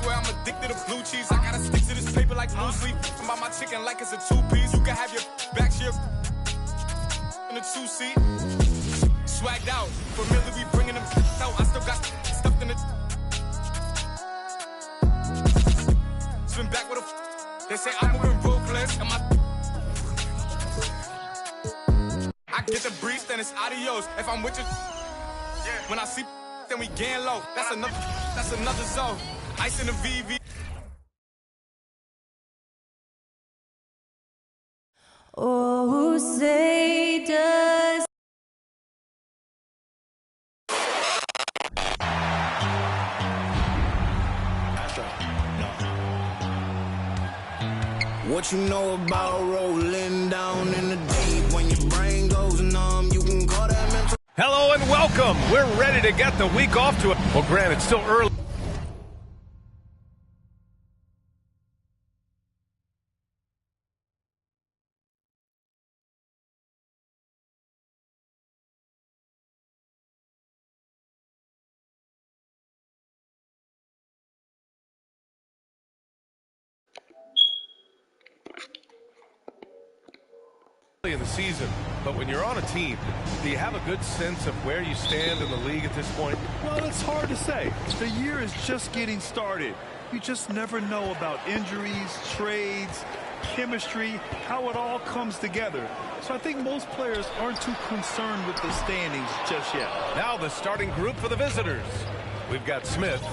swear I'm addicted to blue cheese. I gotta stick to this paper like blue sleep. I'm by my chicken like it's a two-piece. You can have your back here in a two-seat. Swagged out. Familiar, we bringing them out. I still got stuffed in the... Swim back with a... They say I'm moving ruthless. And my... I get the breeze, then it's adios. If I'm with you... When I see... Then we gang low. That's another zone. Ice in the VV. Oh, say does. What you know about rolling down in the deep? When your brain goes numb, you can call that mental. Hello and welcome. We're ready to get the week off to it. Well, granted, it's still early. In the season, but when you're on a team, do you have a good sense of where you stand in the league at this point? Well, it's hard to say. The year is just getting started. You just never know about injuries, trades, chemistry, how it all comes together. So I think most players aren't too concerned with the standings just yet. Now the starting group for the visitors. We've got Smith,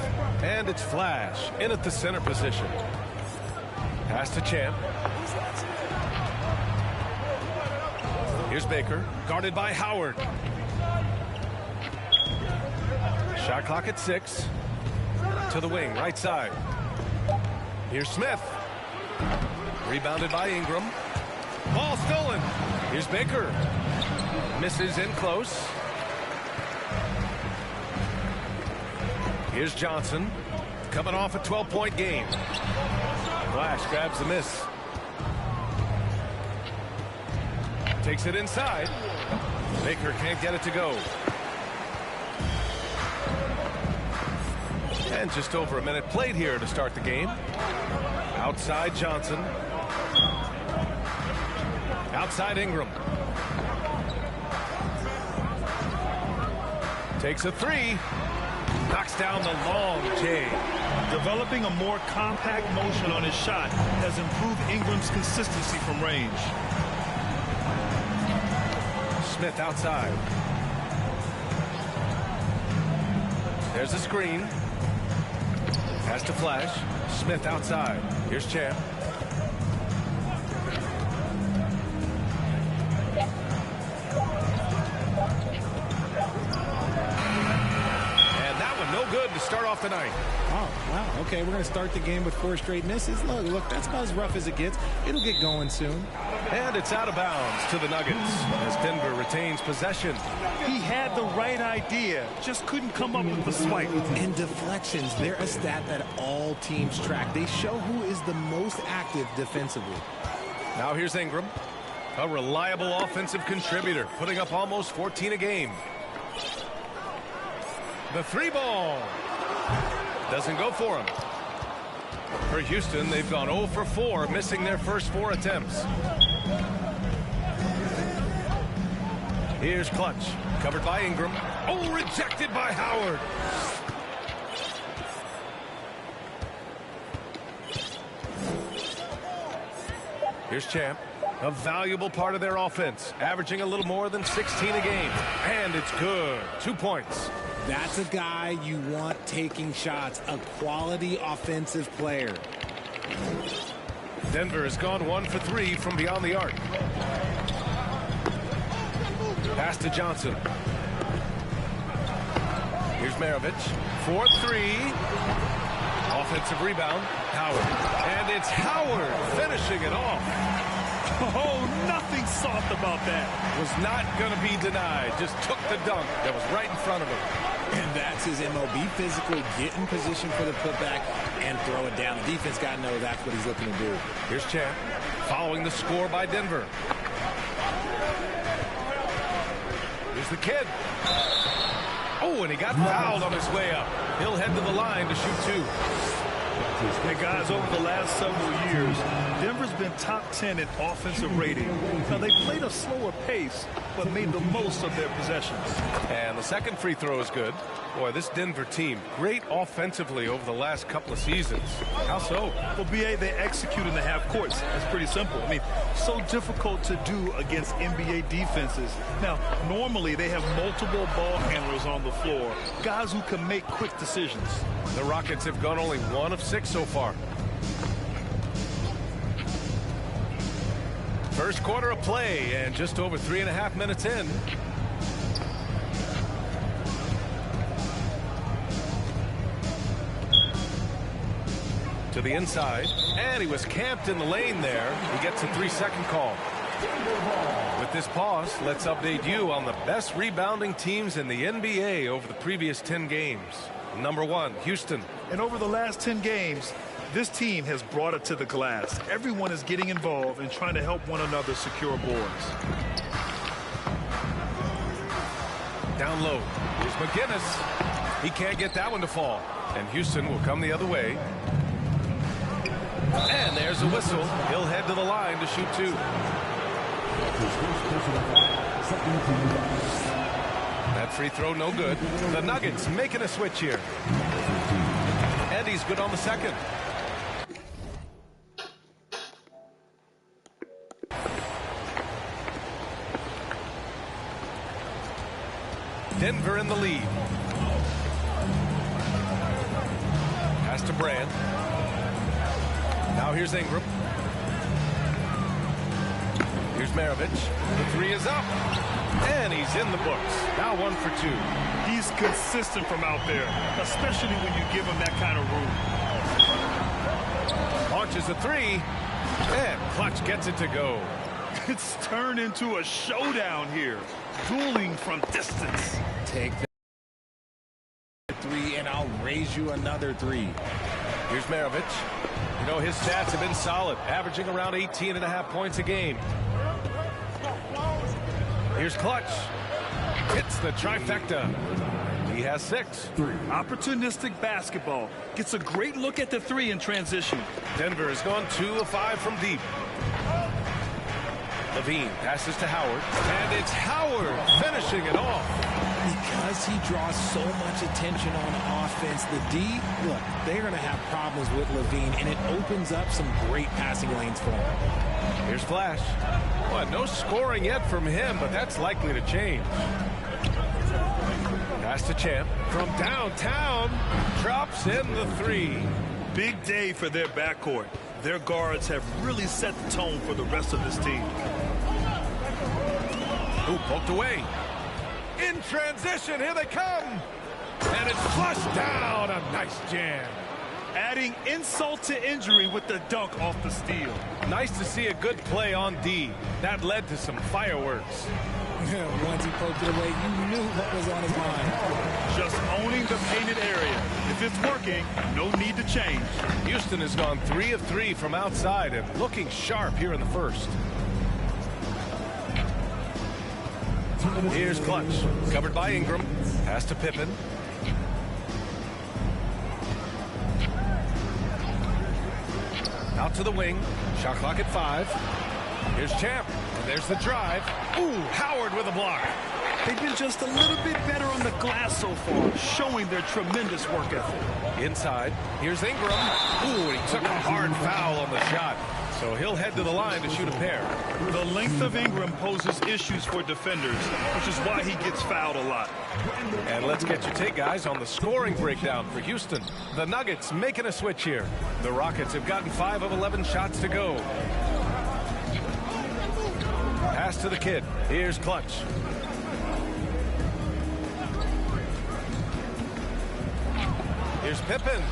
and it's Flash in at the center position. Pass to Champ. Here's Baker, guarded by Howard. Shot clock at 6. To the wing, right side. Here's Smith. Rebounded by Ingram. Ball stolen. Here's Baker. Misses in close. Here's Johnson. Coming off a 12-point game. Flash grabs the miss. Takes it inside. Baker can't get it to go. And just over a minute played here to start the game. Outside Johnson. Outside Ingram. Takes a 3. Knocks down the long J. Developing a more compact motion on his shot has improved Ingram's consistency from range. Smith outside. There's a screen. Pass to Flash. Smith outside. Here's Champ. And that one no good to start off the night. Oh, wow. Okay, we're going to start the game with 4 straight misses. Look, that's about as rough as it gets. It'll get going soon. And it's out of bounds to the Nuggets as Denver retains possession. He had the right idea, just couldn't come up with the swipe. And deflections, they're a stat that all teams track. They show who is the most active defensively. Now here's Ingram, a reliable offensive contributor, putting up almost 14 a game. The 3 ball doesn't go for him. For Houston, they've gone 0 for 4, missing their first 4 attempts. Here's Clutch, covered by Ingram. Oh, rejected by Howard. Here's Champ, a valuable part of their offense, averaging a little more than 16 a game. And it's good. 2 points. That's a guy you want taking shots, a quality offensive player. Denver has gone 1 for 3 from beyond the arc. Pass to Johnson. Here's Maravich. 4-3. Offensive rebound. Howard. And it's Howard finishing it off. Oh, nothing soft about that. Was not going to be denied. Just took the dunk that was right in front of him. And that's his MO. Be physical, get in position for the putback, and throw it down. The defense got to know that's what he's looking to do. Here's Champ, following the score by Denver. Here's the kid. Oh, and he got fouled on his way up. He'll head to the line to shoot 2. Hey guys, over the last several years, Denver's been top 10 in offensive rating. Now, they played a slower pace, but made the most of their possessions. And the second free throw is good. Boy, this Denver team, great offensively over the last couple of seasons. How so? Well, BA, they execute in the half courts. That's pretty simple. I mean, so difficult to do against NBA defenses. Now, normally they have multiple ball handlers on the floor, guys who can make quick decisions. The Rockets have gone only 1 of 6 so far. First quarter of play, and just over 3.5 minutes in. To the inside, and he was camped in the lane there. He gets a 3-second call. With this pause, let's update you on the best rebounding teams in the NBA over the previous 10 games. Number 1, Houston. And over the last 10 games, this team has brought it to the glass. Everyone is getting involved and trying to help one another secure boards. Down low. Here's McGinnis. He can't get that one to fall. And Houston will come the other way. And there's a whistle. He'll head to the line to shoot 2. That free throw no good. The Nuggets making a switch here. And he's good on the second. Denver in the lead. Pass to Brand. Now here's Ingram. Here's Maravich. The 3 is up. And he's in the books. Now 1 for 2. He's consistent from out there, especially when you give him that kind of room. Launches a 3. And Clutch gets it to go. It's turned into a showdown here. Dueling from distance. Take the 3, and I'll raise you another 3. Here's Maravich. You know, his stats have been solid, averaging around 18.5 points a game. Here's Clutch. Hits the trifecta. He has 6. Opportunistic basketball. Gets a great look at the 3 in transition. Denver has gone 2 of 5 from deep. Levine passes to Howard. And it's Howard finishing it off. Because he draws so much attention on offense, the D, look, they're going to have problems with Levine, and it opens up some great passing lanes for him. Here's Flash. Well, no scoring yet from him, but that's likely to change. Pass to Champ from downtown. Drops in the 3. Big day for their backcourt. Their guards have really set the tone for the rest of this team. Ooh, poked away. In transition, here they come. And it's flushed down. A nice jam. Adding insult to injury with the dunk off the steal. Nice to see a good play on D. That led to some fireworks. Once he poked it away, you knew what was on his mind. Just owning the painted area. If it's working, no need to change. Houston has gone 3 of 3 from outside and looking sharp here in the first. Here's Clutch. Covered by Ingram. Pass to Pippen. Out to the wing. Shot clock at 5. Here's Champ. And there's the drive. Ooh, Howard with a block. They've been just a little bit better on the glass so far, showing their tremendous work ethic. Inside. Here's Ingram. Ooh, and he took a hard foul on the shot. So he'll head to the line to shoot a pair. The length of Ingram poses issues for defenders, which is why he gets fouled a lot. And let's get your take, guys, on the scoring breakdown for Houston. The Nuggets making a switch here. The Rockets have gotten 5 of 11 shots to go. Pass to the kid. Here's Clutch. Here's Pippen.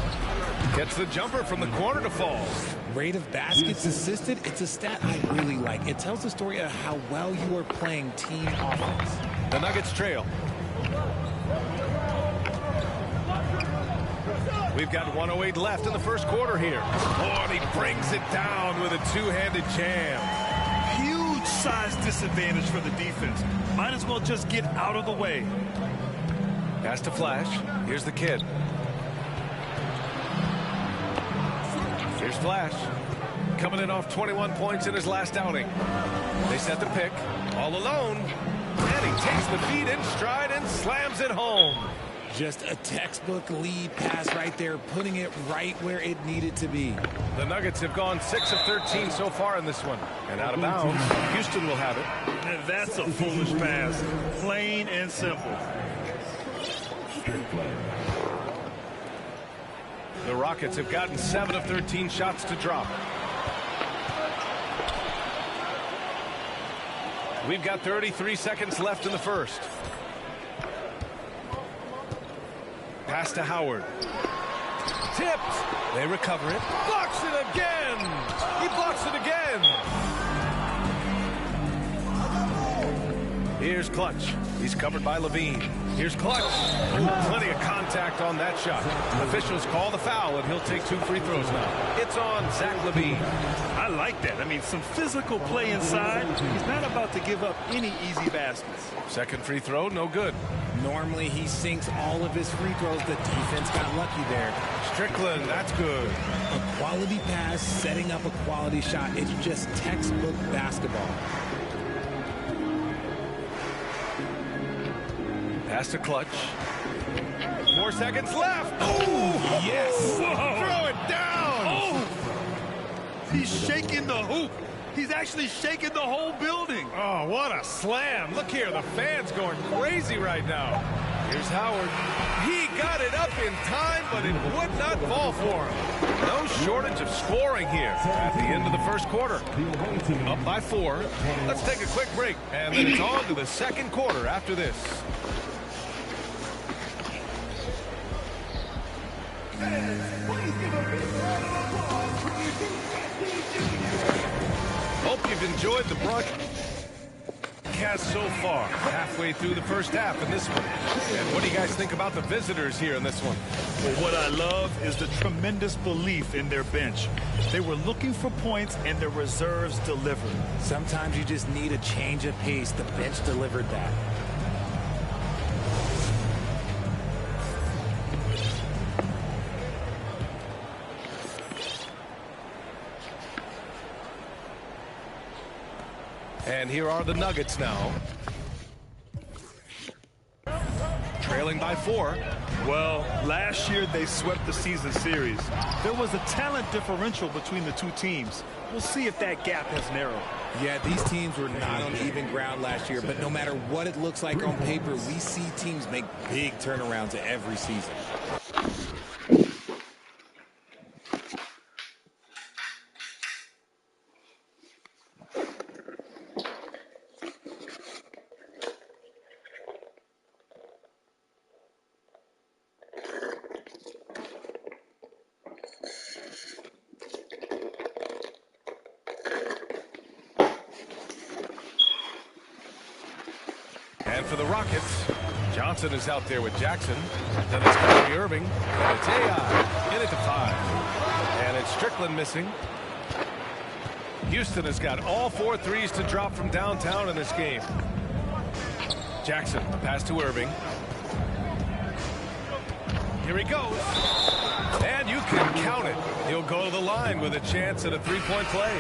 Gets the jumper from the corner to fall. Rate of baskets assisted, it's a stat I really like. It tells the story of how well you are playing team offense. The Nuggets trail. We've got 1:08 left in the first quarter here. Oh, and he brings it down with a two-handed jam. Huge size disadvantage for the defense. Might as well just get out of the way. Pass to Flash. Here's the kid. Here's Flash. Coming in off 21 points in his last outing. They set the pick. All alone. And he takes the feed in stride and slams it home. Just a textbook lead pass right there, putting it right where it needed to be. The Nuggets have gone 6 of 13 so far in this one. And out of bounds, Houston will have it. And that's a foolish pass. Plain and simple. The Rockets have gotten 7 of 13 shots to drop. We've got 33 seconds left in the first. Pass to Howard. Tipped. They recover it. Blocks it again. He blocks it again. Here's Clutch. He's covered by Levine. Here's Clutch. Ooh, plenty of contact on that shot. Officials call the foul, and he'll take 2 free throws now. It's on Zach Levine. I like that. I mean, some physical play inside. He's not about to give up any easy baskets. Second free throw, no good. Normally, he sinks all of his free throws. The defense got lucky there. Strickland, that's good. A quality pass, setting up a quality shot. It's just textbook basketball. Pass to Clutch. 4 seconds left. Oh, yes. Whoa. Throw it down. Oh, he's shaking the hoop. He's actually shaking the whole building. Oh, what a slam. Look here, the fans going crazy right now. Here's Howard. He got it up in time, but it would not fall for him. No shortage of scoring here at the end of the first quarter. Up by 4. Let's take a quick break, and then it's on to the second quarter after this. Hope you've enjoyed the broadcast so far. Halfway through the first half in this one. And what do you guys think about the visitors here in this one? Well, what I love is the tremendous belief in their bench. They were looking for points, and their reserves delivered. Sometimes you just need a change of pace. The bench delivered that. And here are the Nuggets now. Trailing by 4. Well, last year they swept the season series. There was a talent differential between the two teams. We'll see if that gap has narrowed. Yeah, these teams were not on even ground last year, but no matter what it looks like on paper, we see teams make big turnarounds every season. And for the Rockets, Johnson is out there with Jackson. Then it's Kyrie Irving. And it's AI. In it to 5. And it's Strickland missing. Houston has got all 4 threes to drop from downtown in this game. Jackson, the pass to Irving. Here he goes. And you can count it. He'll go to the line with a chance at a 3-point play.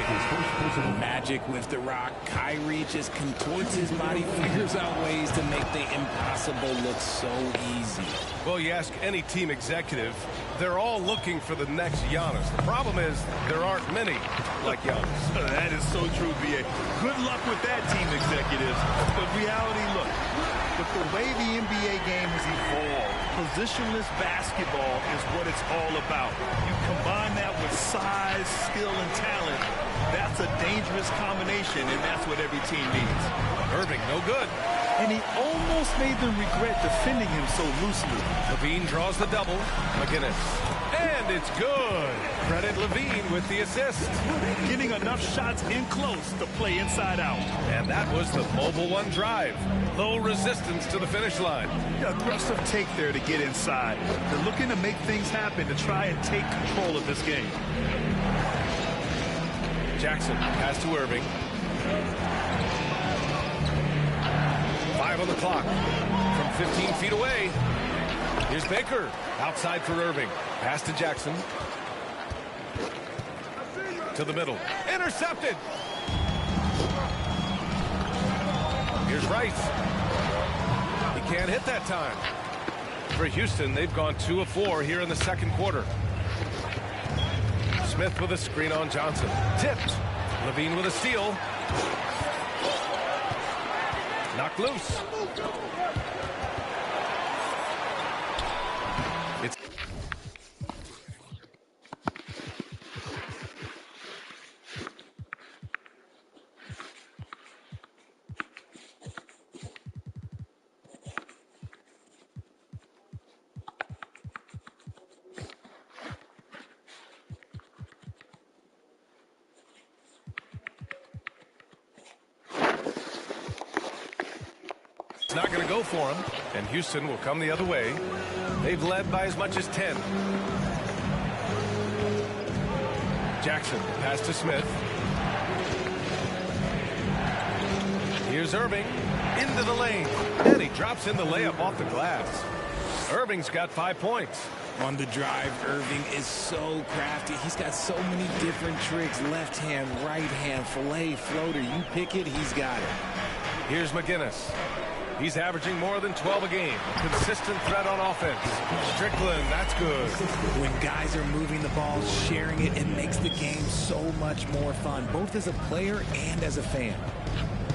Magic with the rock. Kyrie just contorts his body, figures out ways to make the impossible look so easy. Well, you ask any team executive, they're all looking for the next Giannis. The problem is there aren't many like Giannis. That is so true, B.A. Good luck with that, team executives. But reality, look, with the way the NBA game has evolved, positionless basketball is what it's all about. You combine that with size, skill, and talent, that's a dangerous combination, and that's what every team needs. Irving, no good. And he almost made them regret defending him so loosely. Levine draws the double. McGinnis. And it's good. Credit Levine with the assist. Getting enough shots in close to play inside out. And that was the Mobile One drive. Low resistance to the finish line. Aggressive take there to get inside. They're looking to make things happen to try and take control of this game. Jackson, pass to Irving. 5 on the clock. From 15 feet away. Here's Baker. Outside for Irving. Pass to Jackson. To the middle. Intercepted. Here's Rice. He can't hit that time. For Houston, they've gone 2 of 4 here in the second quarter. Smith with a screen on Johnson. Tipped. LaVine with a steal. Knocked loose. It's not going to go for him, and Houston will come the other way. They've led by as much as 10. Jackson, pass to Smith. Here's Irving, into the lane, and he drops in the layup off the glass. Irving's got 5 points. On the drive, Irving is so crafty. He's got so many different tricks. Left hand, right hand, fillet, floater. You pick it, he's got it. Here's McGinnis. He's averaging more than 12 a game. Consistent threat on offense. Strickland, that's good. When guys are moving the ball, sharing it, it makes the game so much more fun, both as a player and as a fan.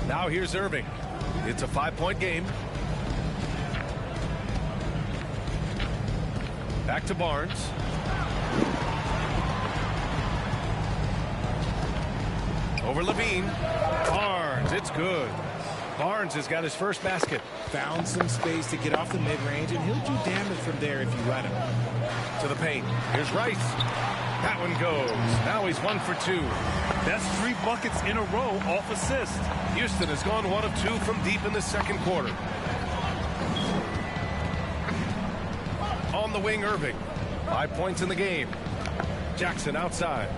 Now here's Irving. It's a 5-point game. Back to Barnes. Over LaVine. Barnes, it's good. Barnes has got his first basket. Found some space to get off the mid-range, and he'll do damage from there if you let him. To the paint. Here's Rice. That one goes. Now he's 1 for 2. That's 3 buckets in a row off assist. Houston has gone 1 of 2 from deep in the second quarter. On the wing, Irving. 5 points in the game. Jackson outside.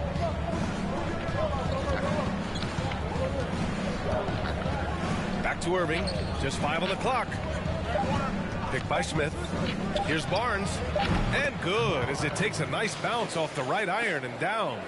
Back to Irving. Just 5 on the clock. Picked by Smith. Here's Barnes. And good as it takes a nice bounce off the right iron and down.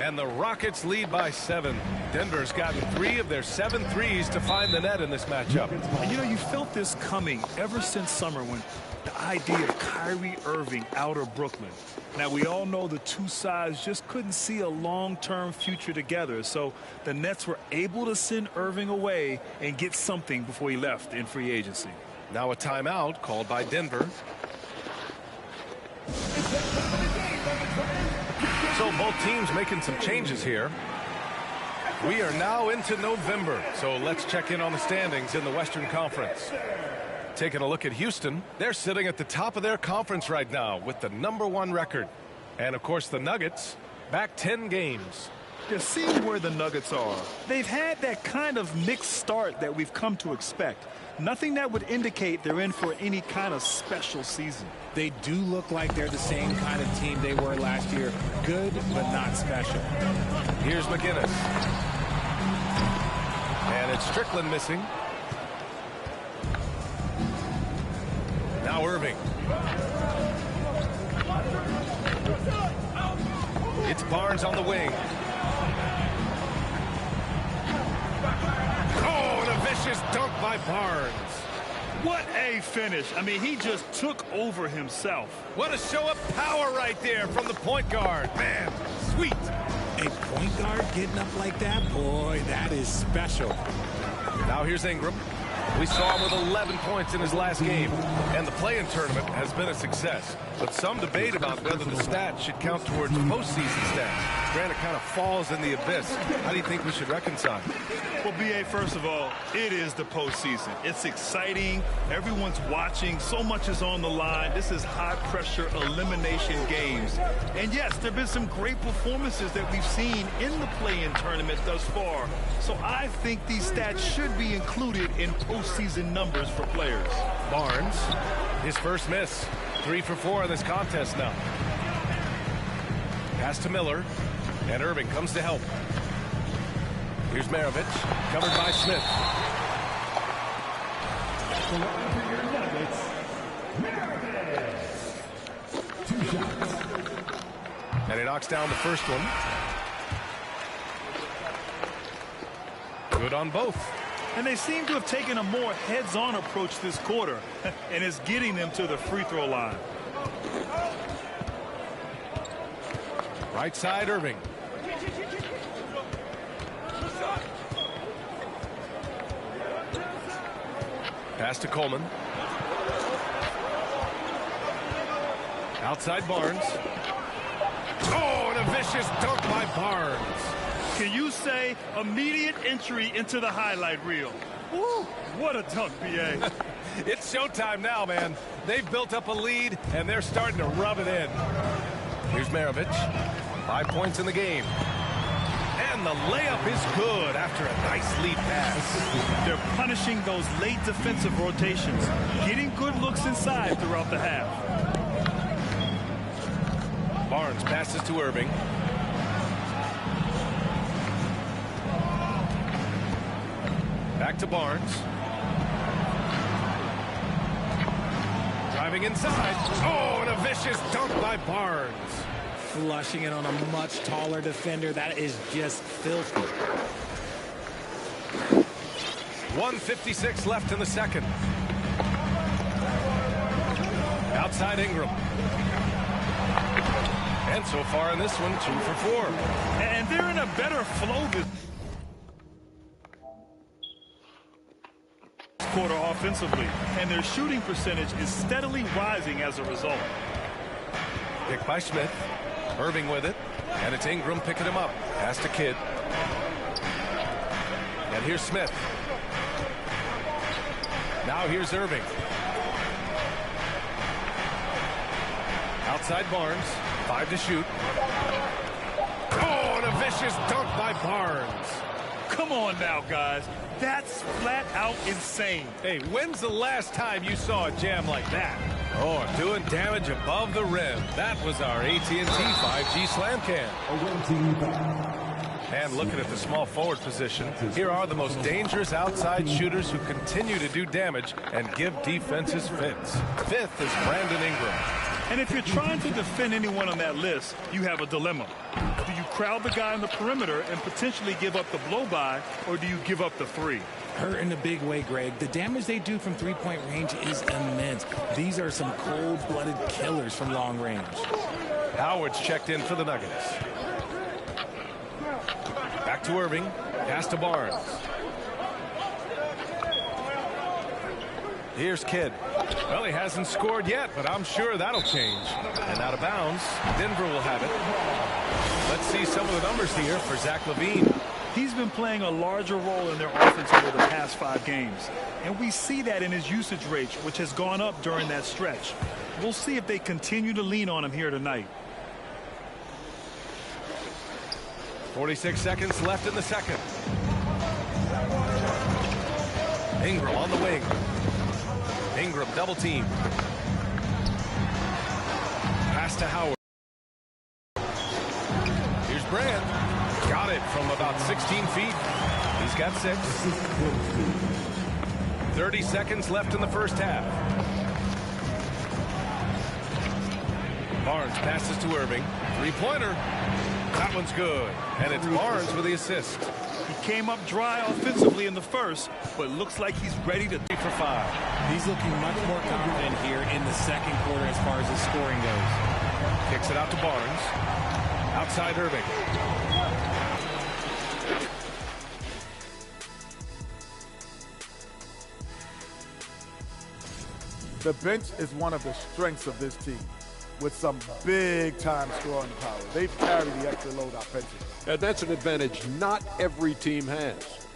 And the Rockets lead by 7. Denver's gotten 3 of their 7 threes to find the net in this matchup. And you know, you felt this coming ever since summer when the idea of Kyrie Irving out of Brooklyn. Now, we all know the two sides just couldn't see a long-term future together. So the Nets were able to send Irving away and get something before he left in free agency. Now a timeout called by Denver. So both teams making some changes here. We are now into November, so let's check in on the standings in the Western Conference. Taking a look at Houston, they're sitting at the top of their conference right now with the #1 record. And of course the Nuggets back 10 games. Just seeing where the Nuggets are, they've had that kind of mixed start that we've come to expect. Nothing that would indicate they're in for any kind of special season. They do look like they're the same kind of team they were last year. Good, but not special. Here's McGinnis. And it's Strickland missing. Now Irving. It's Barnes on the wing. Oh, and a vicious dunk by Barnes. What a finish. I mean, he just took over himself. What a show of power right there from the point guard. Man, sweet. A point guard getting up like that? Boy, that is special. Now here's Ingram. We saw him with 11 points in his last game, and the play-in tournament has been a success. But some debate about whether the stats should count towards postseason stats. Granted, kind of falls in the abyss. How do you think we should reconcile? Well, B.A., first of all, it is the postseason. It's exciting. Everyone's watching. So much is on the line. This is high-pressure elimination games. And, yes, there have been some great performances that we've seen in the play-in tournament thus far. So I think these stats should be included in postseason numbers for players. Barnes, his first miss. 3 for 4 in this contest now. Pass to Miller, and Irving comes to help. Here's Maravich, covered by Smith. And he knocks down the first one. Good on both. And they seem to have taken a more heads-on approach this quarter, and it's getting them to the free throw line. Right side, Irving. Pass to Coleman. Outside Barnes. Oh, and a vicious dunk by Barnes. Can you say immediate entry into the highlight reel? Woo, what a dunk, B.A. It's showtime now, man. They've built up a lead, and they're starting to rub it in. Here's Maravich. 5 points in the game. And the layup is good after a nice lead pass. They're punishing those late defensive rotations, getting good looks inside throughout the half. Barnes passes to Irving. Back to Barnes. Driving inside. Oh, and a vicious dunk by Barnes. Flushing it on a much taller defender. That is just filthy. 1:56 left in the second. Outside Ingram. And so far in this one, 2 for 4. And they're in a better flow this quarter offensively, and their shooting percentage is steadily rising as a result. Pick by Smith. Irving with it. And it's Ingram picking him up. Pass to Kidd. And here's Smith. Now here's Irving. Outside Barnes. 5 to shoot. Oh, and a vicious dunk by Barnes. Come on now, guys. That's flat out insane. Hey, when's the last time you saw a jam like that? Oh, doing damage above the rim. That was our AT&T 5G slam can. And looking at the small forward position, here are the most dangerous outside shooters who continue to do damage and give defenses fits. 5th is Brandon Ingram. And if you're trying to defend anyone on that list, you have a dilemma. Do you crowd the guy on the perimeter and potentially give up the blow-by, or do you give up the three? Hurt in a big way, Greg. The damage they do from three-point range is immense. These are some cold-blooded killers from long range. Howard's checked in for the Nuggets. Back to Irving. Pass to Barnes. Here's Kidd. Well, he hasn't scored yet, but I'm sure that'll change. And out of bounds, Denver will have it. Let's see some of the numbers here for Zach LaVine. He's been playing a larger role in their offense over the past 5 games. And we see that in his usage rate, which has gone up during that stretch. We'll see if they continue to lean on him here tonight. 46 seconds left in the second. Ingram on the wing. Ingram double team. Pass to Howard. Here's Brand. Got it from about 16 feet. He's got 6. 30 seconds left in the first half. Barnes passes to Irving. 3-pointer. That one's good. And it's Barnes with the assist. He came up dry offensively in the first, but looks like he's ready to 3 for 5. He's looking much more confident here in the second quarter as far as his scoring goes. Kicks it out to Barnes. Outside Irving. The bench is one of the strengths of this team, with some big-time scoring power. They've carried the extra load offensively. And that's an advantage not every team has.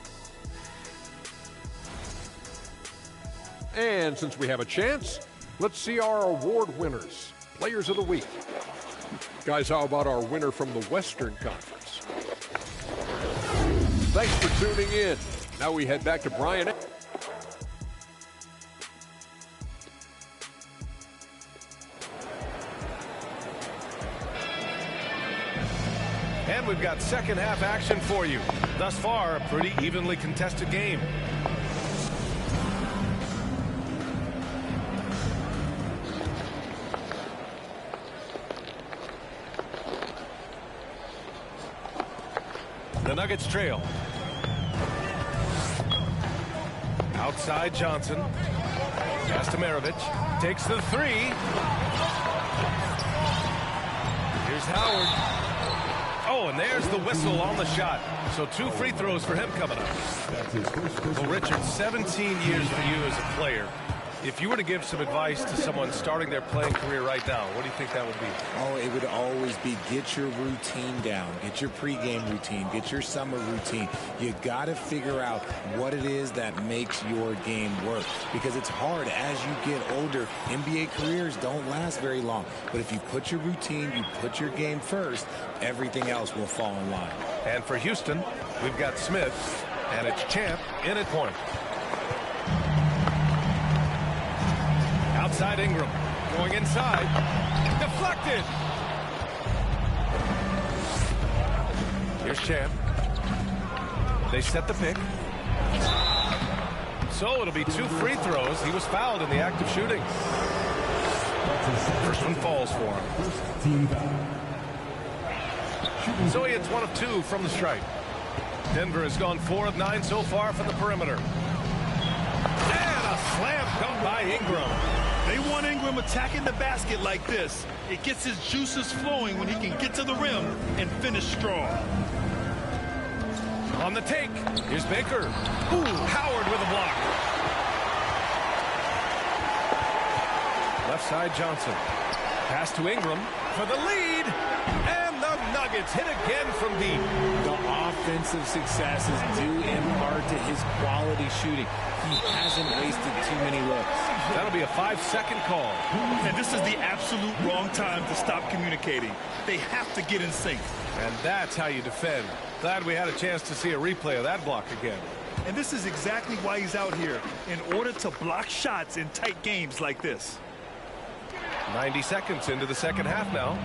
And since we have a chance, let's see our award winners, Players of the Week. Guys, how about our winner from the Western Conference? Thanks for tuning in. Now we head back to Brian. And we've got second half action for you. Thus far, a pretty evenly contested game. The Nuggets trail. Outside Johnson. Pass to Maravich. Takes the three. Here's Howard. Oh, and there's the whistle on the shot. So 2 free throws for him coming up. Well, Richard, 17 years for you as a player. If you were to give some advice to someone starting their playing career right now, what do you think that would be? Oh, it would always be get your routine down. Get your pregame routine. Get your summer routine. You got to figure out what it is that makes your game work. Because it's hard as you get older. NBA careers don't last very long. But if you put your routine, you put your game first, everything else will fall in line. And for Houston, we've got Smith, and it's Champ in at point. Outside Ingram, going inside, deflected. Here's Champ. They set the pick. So it'll be 2 free throws. He was fouled in the act of shooting. First one falls for him. So he hits 1 of 2 from the stripe. Denver has gone 4 of 9 so far from the perimeter. And a slam dunk by Ingram. They want Ingram attacking the basket like this. It gets his juices flowing when he can get to the rim and finish strong. On the take, here's Baker. Ooh, Howard with a block. Left side Johnson. Pass to Ingram for the lead. And the Nuggets hit again from deep. The offensive success is due in part to his quality shooting. He hasn't wasted too many looks. That'll be a 5-second call. And this is the absolute wrong time to stop communicating. They have to get in sync. And that's how you defend. Glad we had a chance to see a replay of that block again. And this is exactly why he's out here, in order to block shots in tight games like this. 90 seconds into the second half now.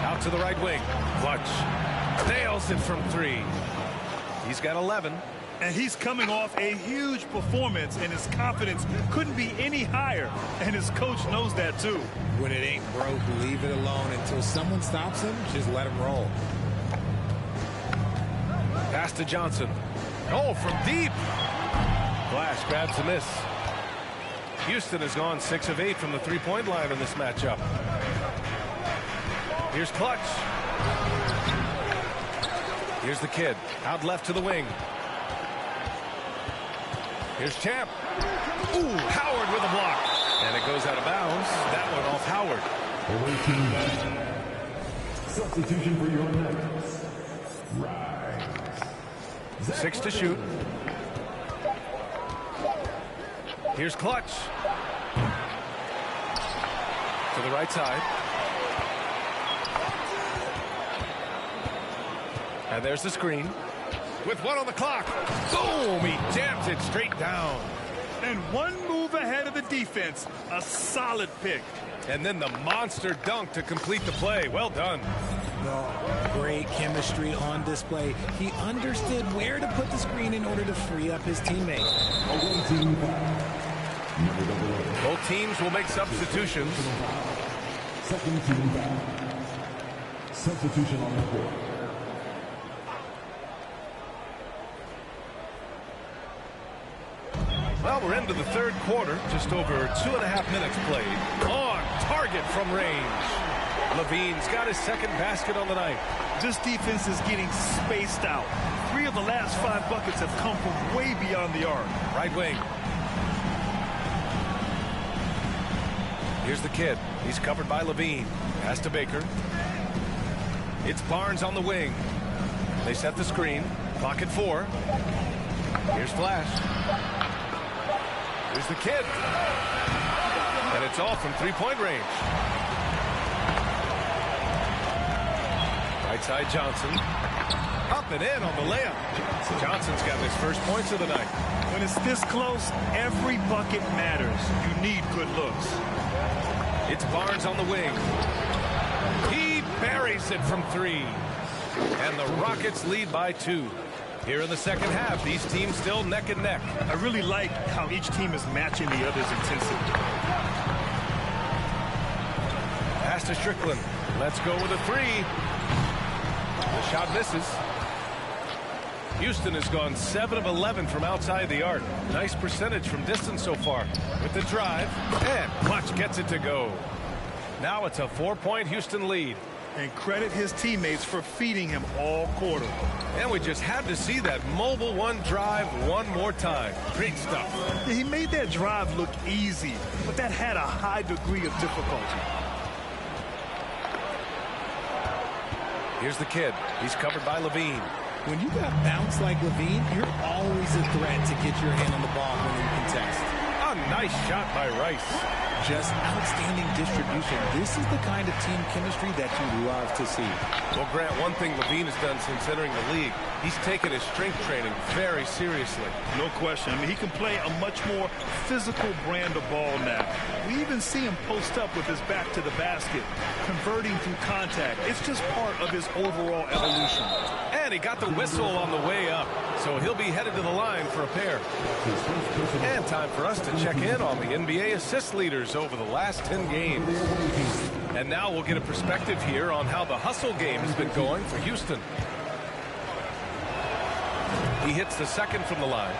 Out to the right wing. Clutch. Nails it from 3. He's got 11. And he's coming off a huge performance, and his confidence couldn't be any higher. And his coach knows that, too. When it ain't broke, leave it alone. Until someone stops him, just let him roll. Pass to Johnson. Oh, from deep. Flash grabs the miss. Houston has gone 6 of 8 from the three-point line in this matchup. Here's Clutch. Here's the kid. Out left to the wing. Here's Champ. Ooh, Howard with a block. And it goes out of bounds. That one off Howard. Substitution for your next. Rise. 6 to shoot. Here's Clutch. To the right side. And there's the screen. With 1 on the clock. Boom! He jams it straight down. And 1 move ahead of the defense. A solid pick. And then the monster dunk to complete the play. Well done. Great chemistry on display. He understood where to put the screen in order to free up his teammate. Both teams will make substitutions. Second team foul. Substitution on the court. Well, we're into the third quarter. Just over 2.5 minutes played. On target from range. Levine's got his second basket on the night. This defense is getting spaced out. 3 of the last 5 buckets have come from way beyond the arc. Right wing. Here's the kid. He's covered by Levine. Pass to Baker. It's Barnes on the wing. They set the screen. Clock at 4. Here's Flash. Here's the kid. And it's all from three-point range. Right side Johnson. Up and in on the layup. Johnson's got his first points of the night. When it's this close, every bucket matters. You need good looks. It's Barnes on the wing. He buries it from 3. And the Rockets lead by 2. Here in the second half, these teams still neck and neck. I really like how each team is matching the other's intensity. Pass to Strickland. Let's go with a 3. The shot misses. Houston has gone 7 of 11 from outside the arc. Nice percentage from distance so far. With the drive, and Clutch gets it to go. Now it's a 4-point Houston lead. And credit his teammates for feeding him all quarter. And we just had to see that mobile one drive one more time. Great stuff. Yeah, he made that drive look easy, but that had a high degree of difficulty. Here's the kid. He's covered by Levine. When you got bounce like Levine, you're always a threat to get your hand on the ball when you contest. A nice shot by Rice. Just outstanding distribution. This is the kind of team chemistry that you love to see. Well, Grant, one thing Levine has done since entering the league, he's taken his strength training very seriously. No question. I mean, he can play a much more physical brand of ball now. We even see him post up with his back to the basket, converting through contact. It's just part of his overall evolution. And he got the whistle on the way up, so he'll be headed to the line for a pair. And time for us to check in on the NBA assist leaders over the last 10 games. And now we'll get a perspective here on how the hustle game has been going for Houston. He hits the second from the line.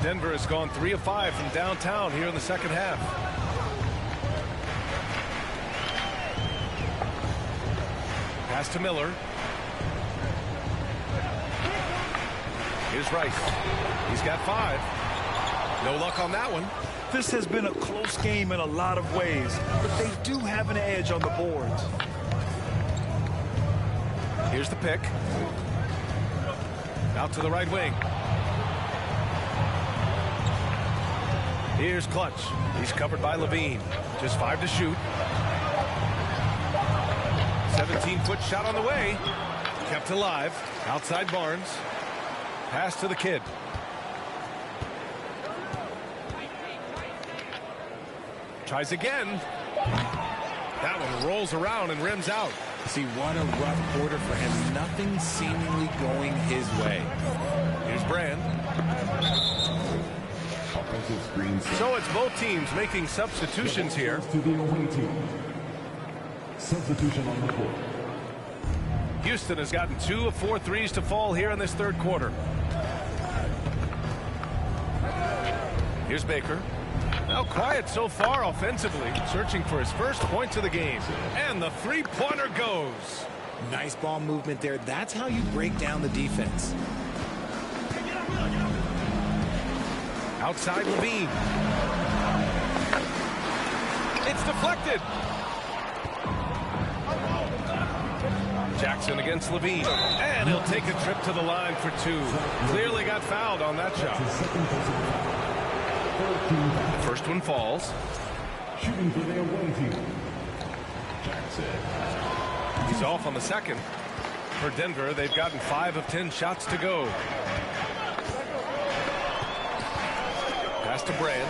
Denver has gone 3 of 5 from downtown here in the second half. Pass to Miller. Here's Rice. He's got 5. No luck on that one. This has been a close game in a lot of ways, but they do have an edge on the boards. Here's the pick. Out to the right wing. Here's Clutch. He's covered by Levine. Just 5 to shoot. 17-foot shot on the way. Kept alive. Outside Barnes. Pass to the kid. Tries again. That one rolls around and rims out. See, what a rough quarter for him. Nothing seemingly going his way. Here's Brand. So it's both teams making substitutions here. To the away team. Substitution on the court. Houston has gotten 2 of 4 threes to fall here in this third quarter. Here's Baker. Now quiet so far offensively, searching for his first points of the game. And the three-pointer goes. Nice ball movement there. That's how you break down the defense. Outside Levine. It's deflected. Jackson against Levine. And he'll take a trip to the line for 2. Clearly got fouled on that shot. The first one falls. Shooting for the away team. Jackson. He's off on the second. For Denver, they've gotten 5 of 10 shots to go. Pass to Brand.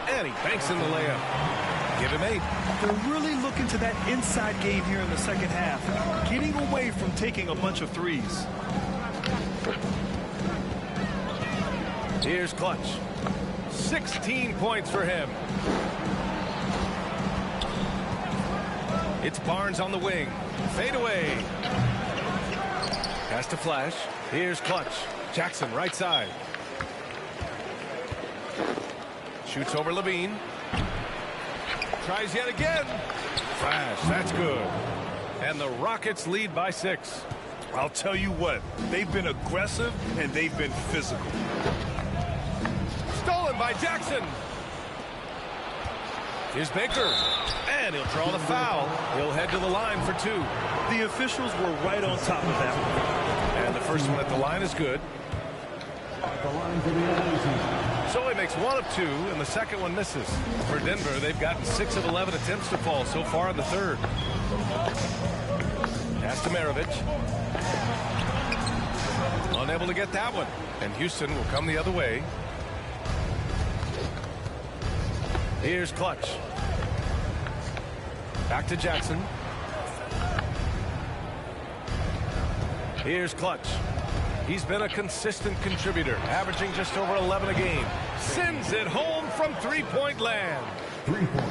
And he banks in the layup. Give him 8. They're really looking to that inside game here in the second half, getting away from taking a bunch of threes. Here's Clutch. 16 points for him. It's Barnes on the wing. Fade away. Pass to Flash. Here's Clutch. Jackson right side. Shoots over Levine. Tries yet again. Flash. That's good. And the Rockets lead by 6. I'll tell you what, they've been aggressive and they've been physical. Stolen by Jackson. Here's Baker. And he'll draw the foul. He'll head to the line for 2. The officials were right on top of that one. And the first one at the line is good. At the line for the away team. So he makes 1 of 2, and the second one misses. For Denver, they've gotten 6 of 11 attempts to fall so far in the third. Pass to Maravich. Unable to get that one. And Houston will come the other way. Here's Clutch. Back to Jackson. Here's Clutch. He's been a consistent contributor, averaging just over 11 a game. Sends it home from three-point land.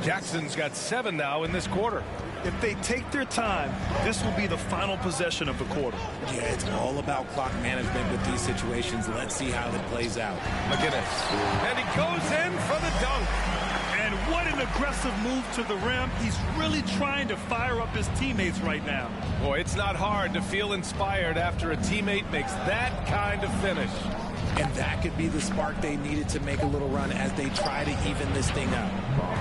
Jackson's got 7 now in this quarter. If they take their time, this will be the final possession of the quarter. Yeah, it's all about clock management with these situations. Let's see how it plays out. McGinnis. And he goes in for the dunk. And what an aggressive move to the rim. He's really trying to fire up his teammates right now. Boy, it's not hard to feel inspired after a teammate makes that kind of finish. And that could be the spark they needed to make a little run as they try to even this thing up.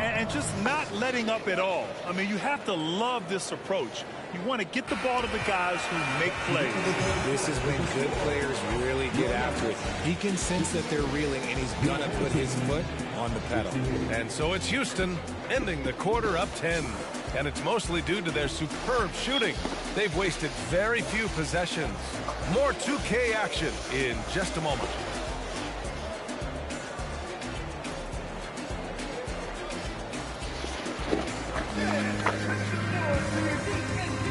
And just not letting up at all. I mean, you have to love this approach. You want to get the ball to the guys who make plays. This is when good players really get after it. He can sense that they're reeling, and he's going to put his foot on the pedal. And so it's Houston ending the quarter up 10. And it's mostly due to their superb shooting. They've wasted very few possessions. More 2K action in just a moment.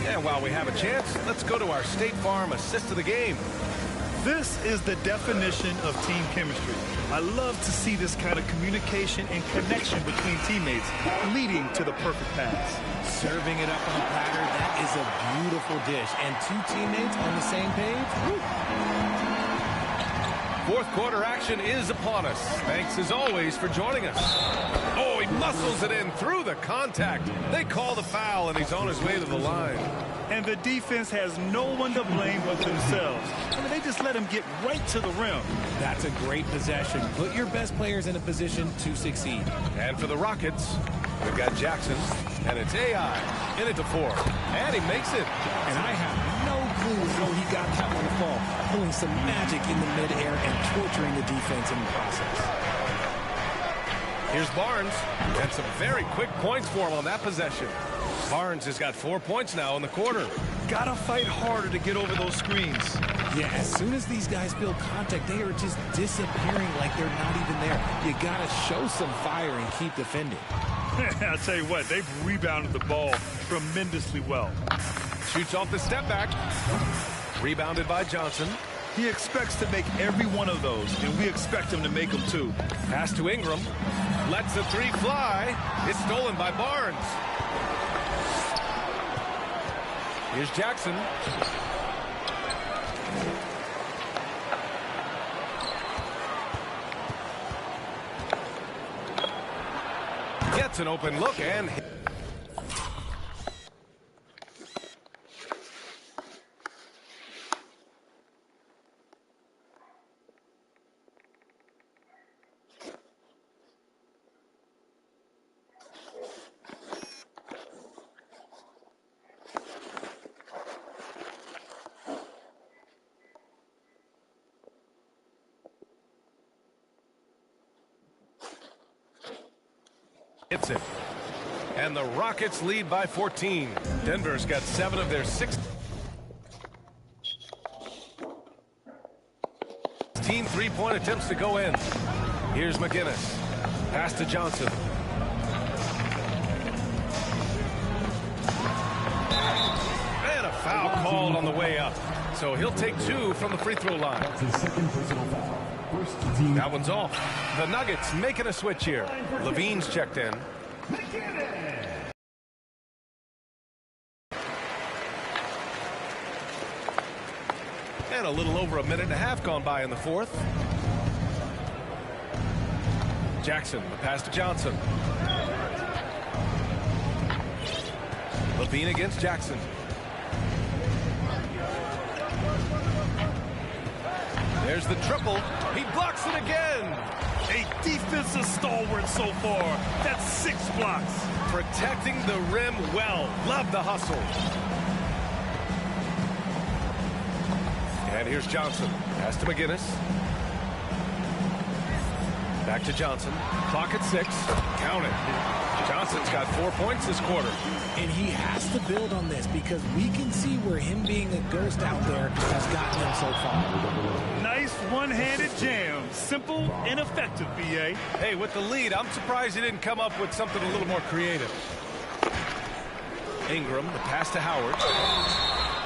And while we have a chance, let's go to our State Farm assist of the game. This is the definition of team chemistry. I love to see this kind of communication and connection between teammates leading to the perfect pass. Serving it up on a platter, that is a beautiful dish. And two teammates on the same page. Woo. Fourth quarter action is upon us. Thanks as always for joining us. Oh, he muscles it in through the contact. They call the foul, and he's on his way to the line. And the defense has no one to blame but themselves. I mean, they just let him get right to the rim. That's a great possession. Put your best players in a position to succeed. And for the Rockets, we've got Jackson, and it's AI in it to 4. And he makes it. And I have no clue how he got that one to fall. Pulling some magic in the midair and torturing the defense in the process. Here's Barnes, and some very quick points for him on that possession. Barnes has got 4 points now in the quarter. Gotta fight harder to get over those screens. Yeah, as soon as these guys feel contact, they are just disappearing like they're not even there. You gotta show some fire and keep defending. I'll tell you what, they've rebounded the ball tremendously well. Shoots off the step back. Rebounded by Johnson. He expects to make every one of those, and we expect him to make them too. Pass to Ingram. Lets the 3 fly. It's stolen by Barnes. Here's Jackson. Gets an open look and hits it. And the Rockets lead by 14. Denver's got 7 of their 16 3-point attempts to go in. Here's McGinnis. Pass to Johnson. And a foul called on the way up. So he'll take 2 from the free throw line. That's his second personal foul. First team. That one's off. The Nuggets making a switch here. Levine's checked in. And a little over a minute and a half gone by in the fourth. Jackson, the pass to Johnson. Levine against Jackson. There's the triple. He blocks it again. A defensive stalwart so far. That's 6 blocks. Protecting the rim well. Love the hustle. And here's Johnson. Pass to McGinnis. Back to Johnson. Clock at 6. Count it. Johnson's got 4 points this quarter. And he has to build on this because we can see where him being a ghost out there has gotten him so far. Nice one-handed jam. Simple and effective, B.A. Hey, with the lead, I'm surprised he didn't come up with something a little more creative. Ingram, the pass to Howard.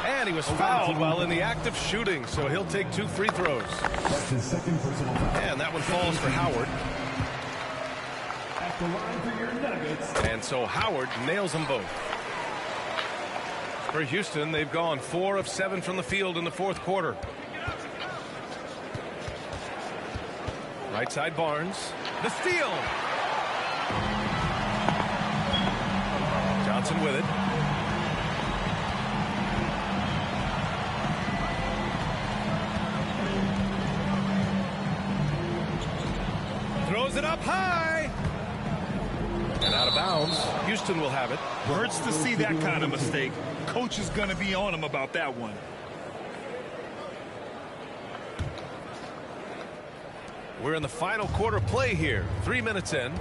And he was fouled while in the act of shooting, so he'll take 2 free throws. That's his second personal foul. And that one falls for Howard. The line for your Nuggets. And so Howard nails them both. For Houston, they've gone 4 of 7 from the field in the fourth quarter. Right side Barnes. The steal. Johnson with it. Throws it up high. And out of bounds. Houston will have it. Hurts to see that kind of mistake. Coach is going to be on him about that one. We're in the final quarter play here. 3 minutes in.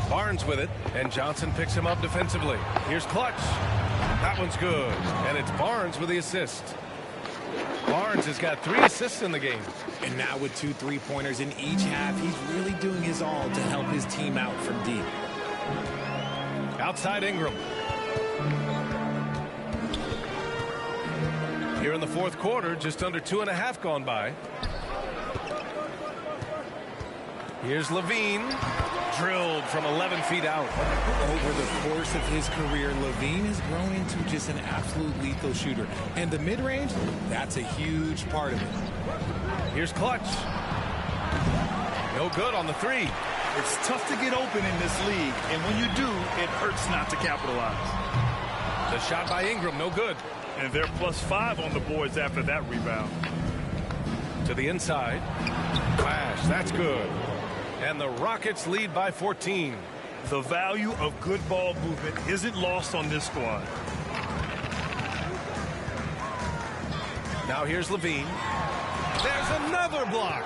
Barnes with it, and Johnson picks him up defensively. Here's Clutch. That one's good, and it's Barnes with the assist. Barnes has got 3 assists in the game. And now with 2 3-pointers in each half, he's really doing his all to help his team out from deep. Outside Ingram. Here in the fourth quarter, just under 2.5 gone by. Here's Levine. Drilled from 11 feet out. Over the course of his career, Levine has grown into just an absolute lethal shooter. And the mid-range, that's a huge part of it. Here's Clutch. No good on the 3. It's tough to get open in this league, and when you do, it hurts not to capitalize. The shot by Ingram, no good. And they're +5 on the boards after that rebound. To the inside. Flash, that's good. And the Rockets lead by 14. The value of good ball movement isn't lost on this squad. Now here's Levine. There's another block.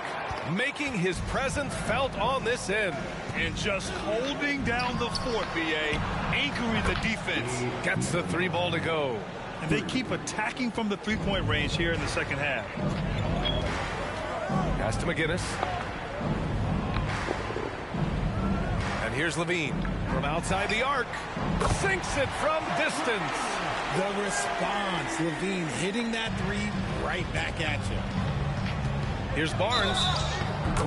Making his presence felt on this end. And just holding down the fort, B.A., anchoring the defense. Gets the 3 ball to go. And they keep attacking from the 3-point range here in the second half. Pass to McGinnis. And here's Levine from outside the arc. Sinks it from distance. The response, Levine hitting that 3 right back at you. Here's Barnes.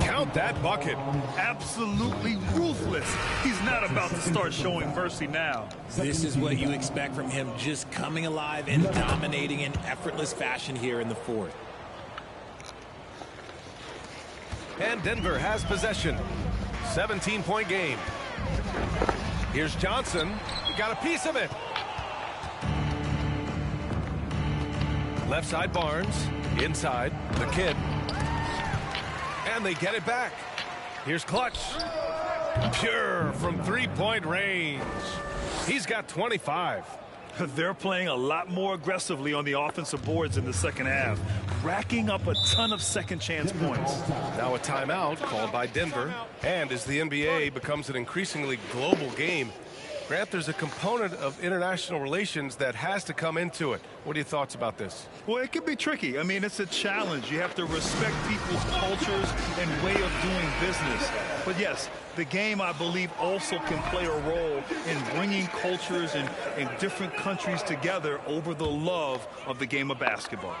Count that bucket. Absolutely ruthless. He's not about to start showing mercy now. This is what you expect from him, just coming alive and dominating in effortless fashion here in the fourth. And Denver has possession. 17-point game. Here's Johnson. He got a piece of it. Left side Barnes. Inside the kid. And they get it back. Here's Clutch. Pure from 3-point range. He's got 25. They're playing a lot more aggressively on the offensive boards in the second half, racking up a ton of second chance points. Now a timeout called by Denver. And as the NBA becomes an increasingly global game, Grant, there's a component of international relations that has to come into it. What are your thoughts about this? Well, it can be tricky. I mean, it's a challenge. You have to respect people's cultures and way of doing business. But yes, the game, I believe, also can play a role in bringing cultures and different countries together over the love of the game of basketball.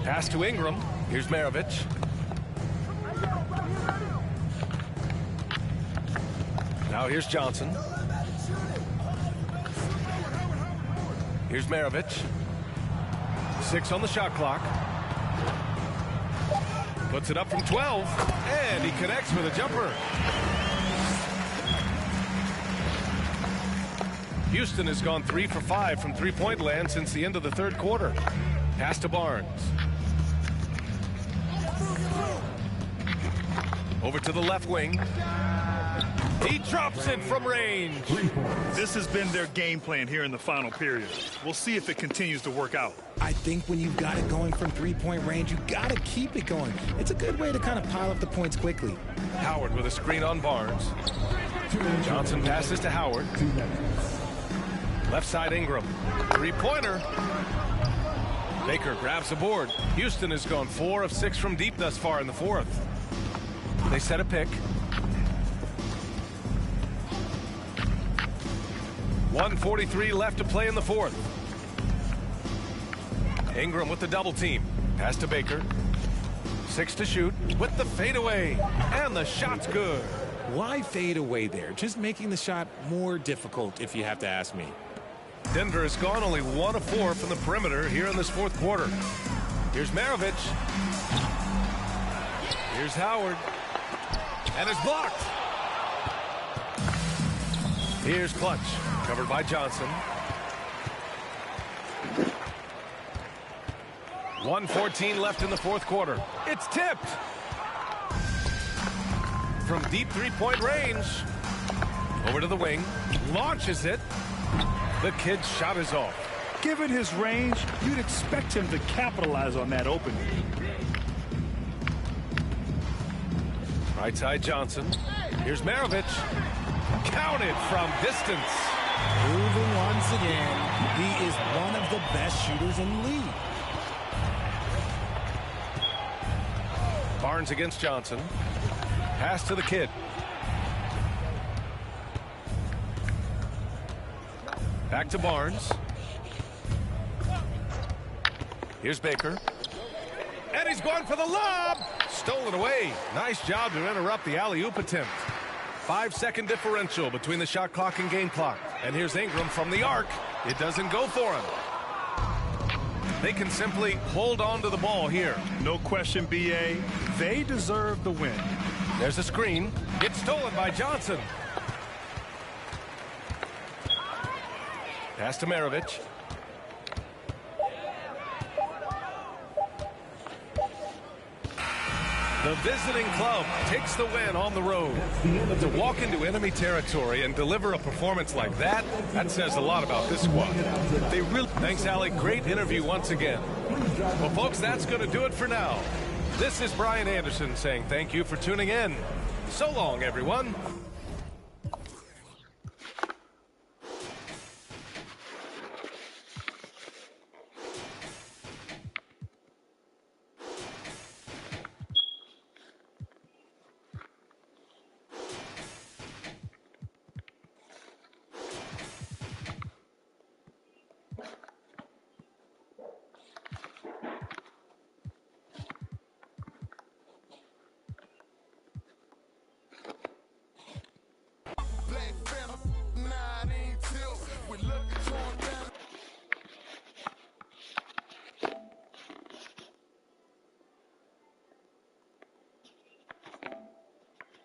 Pass to Ingram. Here's Maravich. Now here's Johnson. Here's Maravich. 6 on the shot clock. Puts it up from 12. And he connects with a jumper. Houston has gone 3 for 5 from 3-point land since the end of the third quarter. Pass to Barnes. Over to the left wing. He drops it from range. This has been their game plan here in the final period. We'll see if it continues to work out. I think when you've got it going from 3-point range, you got to keep it going. It's a good way to kind of pile up the points quickly. Howard with a screen on Barnes. Johnson passes to Howard. Left side Ingram. 3-pointer. Baker grabs the board. Houston has gone 4 of 6 from deep thus far in the fourth. They set a pick. 1:43 left to play in the fourth. Ingram with the double team. Pass to Baker. 6 to shoot with the fadeaway. And the shot's good. Why fade away there? Just making the shot more difficult, if you have to ask me. Denver has gone only 1 of 4 from the perimeter here in this fourth quarter. Here's Maravich. Here's Howard. And it's blocked. Here's Clutch. Covered by Johnson. 1:14 left in the fourth quarter. It's tipped. From deep three-point range. Over to the wing. Launches it. The kid's shot is off. Given his range, you'd expect him to capitalize on that opening. Right side Johnson. Here's Maravich. Counted from distance. Proving once again, he is one of the best shooters in the league. Barnes against Johnson. Pass to the kid. Back to Barnes. Here's Baker. And he's going for the lob. Stolen away. Nice job to interrupt the alley-oop attempt. 5-second differential between the shot clock and game clock. And here's Ingram from the arc. It doesn't go for him. They can simply hold on to the ball here. No question, B.A. They deserve the win. There's a screen. It's stolen by Johnson. Pass to Maravich. The visiting club takes the win on the road. To walk into enemy territory and deliver a performance like that, that says a lot about this squad. Thanks, Allie. Great interview once again. Well, folks, that's going to do it for now. This is Brian Anderson saying thank you for tuning in. So long, everyone.